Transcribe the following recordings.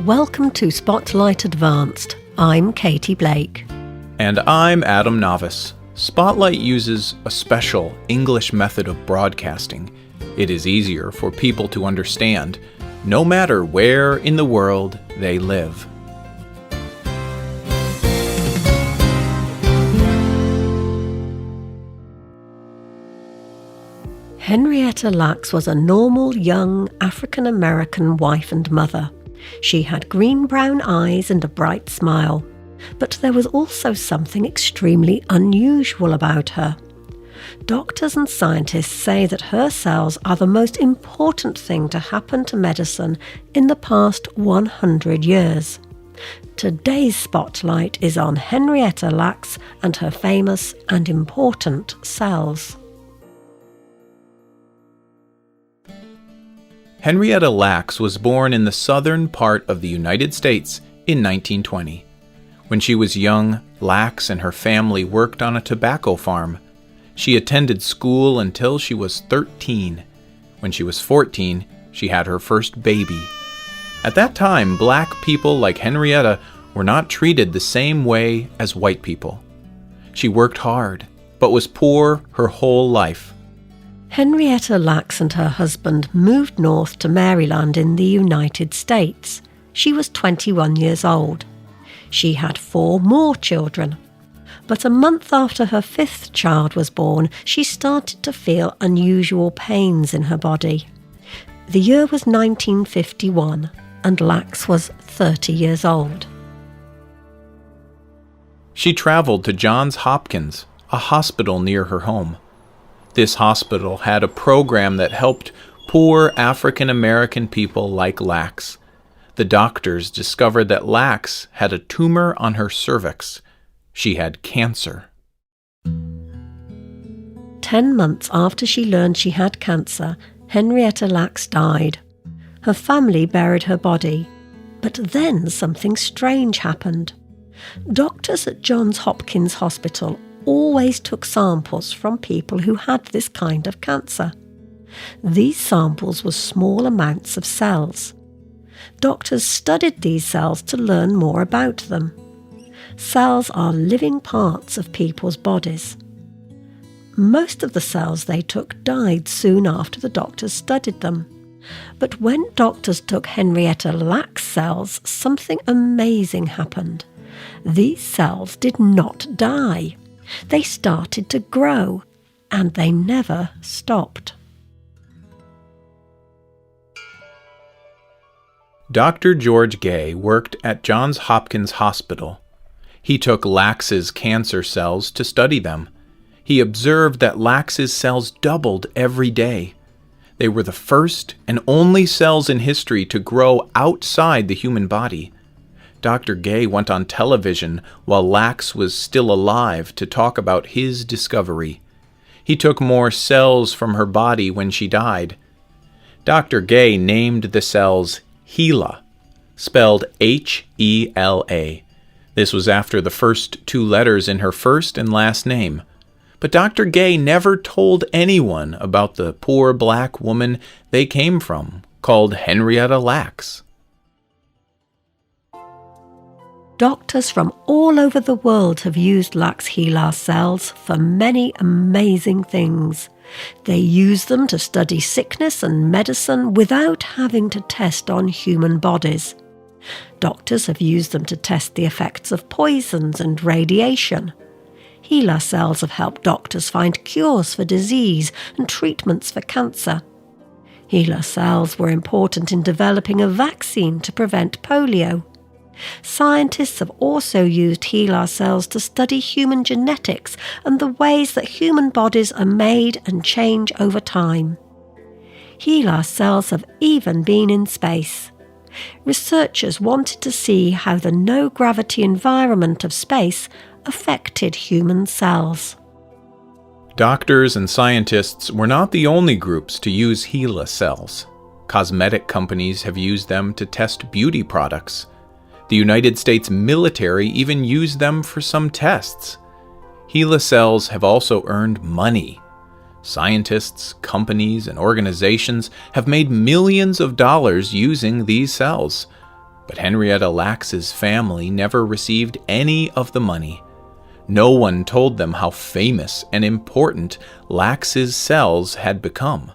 Welcome to Spotlight Advanced. I'm Katy Blake. And I'm Adam Navis. Spotlight uses a special English method of broadcasting. It is easier for people to understand, no matter where in the world they live. Henrietta Lacks was a normal, young, African-American wife and mother. She had green-brown eyes and a bright smile. But there was also something extremely unusual about her. Doctors and scientists say that her cells are the most important thing to happen to medicine in the past 100 years. Today's spotlight is on Henrietta Lacks and her famous and important cells. Henrietta Lacks was born in the southern part of the United States in 1920. When she was young, Lacks and her family worked on a tobacco farm. She attended school until she was 13. When she was 14, she had her first baby. At that time, black people like Henrietta were not treated the same way as white people. She worked hard, but was poor her whole life. Henrietta Lacks and her husband moved north to Maryland in the United States. She was 21 years old. She had 4 more children. But a month after her 5th child was born, she started to feel unusual pains in her body. The year was 1951, and Lacks was 30 years old. She traveled to Johns Hopkins, a hospital near her home. This hospital had a program that helped poor African American people like Lacks. The doctors discovered that Lacks had a tumor on her cervix. She had cancer. 10 months after she learned she had cancer, Henrietta Lacks died. Her family buried her body. But then something strange happened. Doctors at Johns Hopkins Hospital always took samples from people who had this kind of cancer. These samples were small amounts of cells. Doctors studied these cells to learn more about them. Cells are living parts of people's bodies. Most of the cells they took died soon after the doctors studied them. But when doctors took Henrietta Lacks' cells, something amazing happened. These cells did not die. They started to grow, and they never stopped. Dr. George Gay worked at Johns Hopkins Hospital. He took Lacks's cancer cells to study them. He observed that Lacks's cells doubled every day. They were the first and only cells in history to grow outside the human body. Dr. Gay went on television while Lacks was still alive to talk about his discovery. He took more cells from her body when she died. Dr. Gay named the cells HeLa, spelled H-E-L-A. This was after the first 2 letters in her first and last name. But Dr. Gay never told anyone about the poor black woman they came from, called Henrietta Lacks. Doctors from all over the world have used Lacks HeLa cells for many amazing things. They use them to study sickness and medicine without having to test on human bodies. Doctors have used them to test the effects of poisons and radiation. HeLa cells have helped doctors find cures for disease and treatments for cancer. HeLa cells were important in developing a vaccine to prevent polio. Scientists have also used HeLa cells to study human genetics and the ways that human bodies are made and change over time. HeLa cells have even been in space. Researchers wanted to see how the no-gravity environment of space affected human cells. Doctors and scientists were not the only groups to use HeLa cells. Cosmetic companies have used them to test beauty products. The United States military even used them for some tests. HeLa cells have also earned money. Scientists, companies, and organizations have made millions of dollars using these cells. But Henrietta Lacks's family never received any of the money. No one told them how famous and important Lacks's cells had become.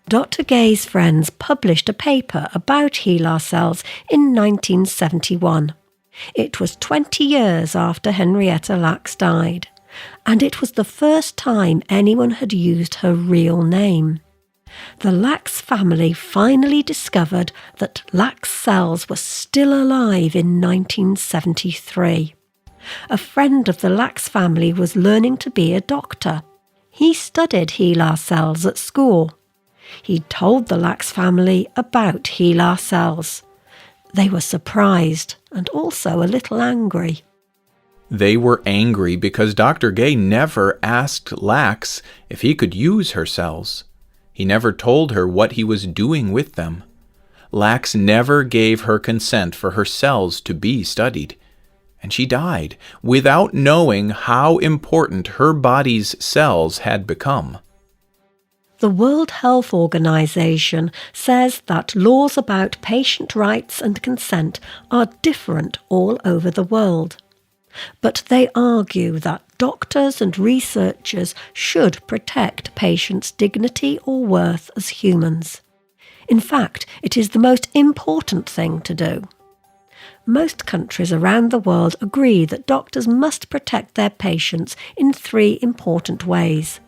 Dr. Gay's friends published a paper about HeLa cells in 1971. It was 20 years after Henrietta Lacks died, and it was the first time anyone had used her real name. The Lacks family finally discovered that Lacks cells were still alive in 1973. A friend of the Lacks family was learning to be a doctor. He studied HeLa cells at school. He told the Lacks family about HeLa cells. They were surprised and also a little angry. They were angry because Dr. Gay never asked Lacks if he could use her cells. He never told her what he was doing with them. Lacks never gave her consent for her cells to be studied, and she died without knowing how important her body's cells had become. The World Health Organization says that laws about patient rights and consent are different all over the world. But they argue that doctors and researchers should protect patients' dignity or worth as humans. In fact, it is the most important thing to do. Most countries around the world agree that doctors must protect their patients in 3 important ways.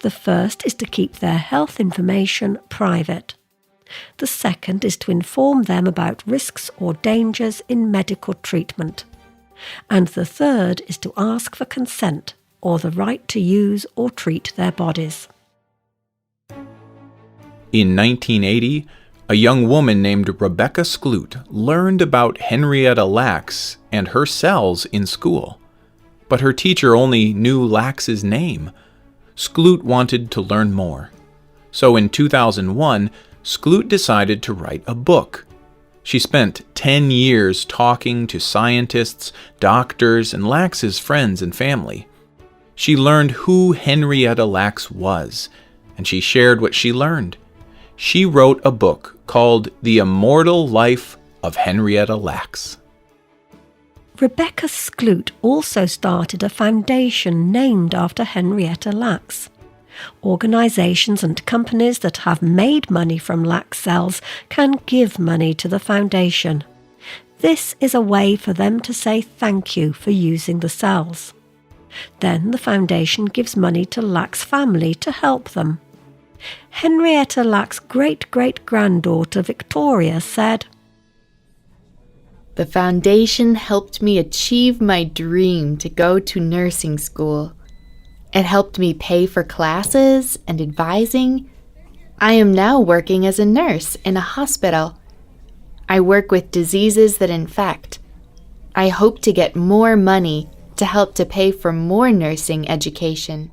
The first is to keep their health information private. The second is to inform them about risks or dangers in medical treatment. And the third is to ask for consent or the right to use or treat their bodies. In 1980, a young woman named Rebecca Skloot learned about Henrietta Lacks and her cells in school. But her teacher only knew Lacks's name. Skloot wanted to learn more. So in 2001, Skloot decided to write a book. She spent 10 years talking to scientists, doctors, and Lacks's friends and family. She learned who Henrietta Lacks was, and she shared what she learned. She wrote a book called The Immortal Life of Henrietta Lacks. Rebecca Skloot also started a foundation named after Henrietta Lacks. Organisations and companies that have made money from Lacks cells can give money to the foundation. This is a way for them to say thank you for using the cells. Then the foundation gives money to Lacks family to help them. Henrietta Lacks' great-great-granddaughter Victoria said, "The foundation helped me achieve my dream to go to nursing school. It helped me pay for classes and advising. I am now working as a nurse in a hospital. I work with diseases that infect. I hope to get more money to help to pay for more nursing education."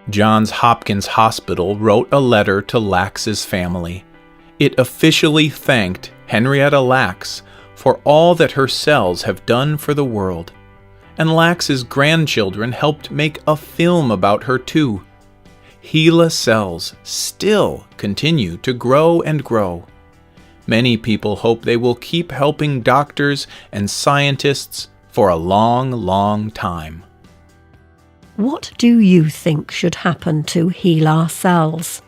Johns Hopkins Hospital wrote a letter to Lacks's family. It officially thanked Henrietta Lacks for all that her cells have done for the world. And Lacks's grandchildren helped make a film about her too. HeLa cells still continue to grow and grow. Many people hope they will keep helping doctors and scientists for a long, long time. What do you think should happen to HeLa cells?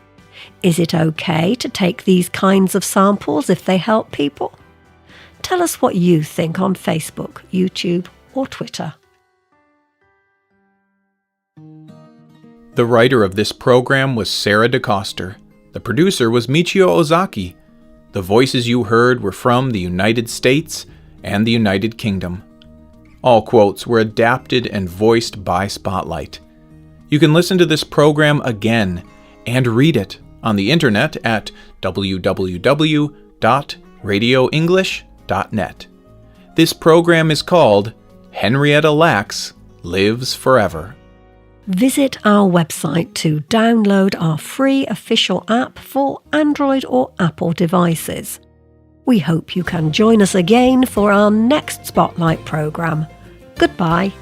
Is it okay to take these kinds of samples if they help people? Tell us what you think on Facebook, YouTube, or Twitter. The writer of this program was Sarah DeCoster. The producer was Michio Ozaki. The voices you heard were from the United States and the United Kingdom. All quotes were adapted and voiced by Spotlight. You can listen to this program again and read it on the internet at www.radioenglish.net. This program is called Henrietta Lacks Lives Forever. Visit our website to download our free official app for Android or Apple devices. We hope you can join us again for our next Spotlight programme. Goodbye.